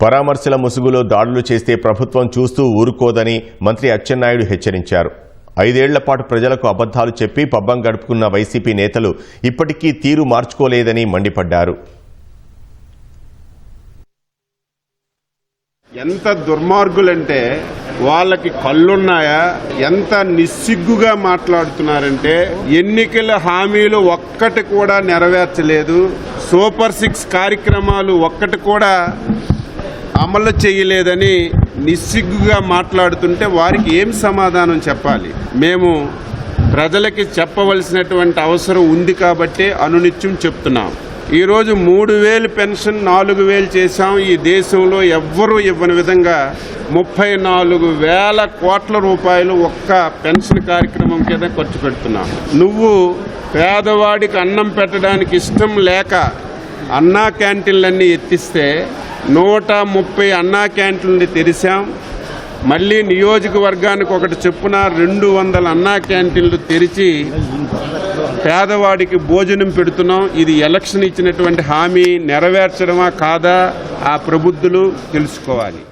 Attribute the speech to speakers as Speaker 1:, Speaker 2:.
Speaker 1: పరామర్శల ముసుగులో దాడులు చేస్తే ప్రభుత్వం చూస్తూ ఊరుకోదని మంత్రి అచ్చెన్నాయుడు హెచ్చరించారు. 5 ఏళ్ల పాటు ప్రజలకు అబద్ధాలు చెప్పి పబ్బం గడుపుకున్న వైసీపీ నేతలు ఇప్పటికీ తీరు మార్చుకోలేదని మండిపడ్డారు.
Speaker 2: ఎంత దుర్మార్గులంటే వాళ్ళకి కళ్ళున్నాయా, ఎంత నిస్సిగ్గుగా మాట్లాడుతున్నారంటే ఎన్నికల హామీలు ఒక్కటి కూడా నెరవేర్చలేదు, సూపర్ 6 కార్యక్రమాలు ఒక్కటి కూడా అమలు చేయలేదని నిస్సిగ్గుగా మాట్లాడుతుంటే వారికి ఏం సమాధానం చెప్పాలి? మేము ప్రజలకి చెప్పవలసినటువంటి అవసరం ఉంది కాబట్టే అనునిత్యం చెప్తున్నాం. ఈరోజు 3,000 పెన్షన్ 4,000 చేశాం. ఈ దేశంలో ఎవ్వరూ ఇవ్వని విధంగా 34,000 కోట్ల రూపాయలు ఒక్క పెన్షన్ కార్యక్రమం కింద ఖర్చు పెడుతున్నాం. నువ్వు పేదవాడికి అన్నం పెట్టడానికి ఇష్టం లేక అన్నా క్యాంటీన్లన్నీ ఎత్తిస్తే 130 అన్నా క్యాంటీన్లు తెరిచాం. మళ్ళీ నియోజకవర్గానికి ఒకటి చొప్పున 200 అన్నా క్యాంటీన్లు తెరిచి పేదవాడికి భోజనం పెడుతున్నాం. ఇది ఎలక్షన్ ఇచ్చినటువంటి హామీ నెరవేర్చడమా కాదా ఆ ప్రబుద్ధులు తెలుసుకోవాలి.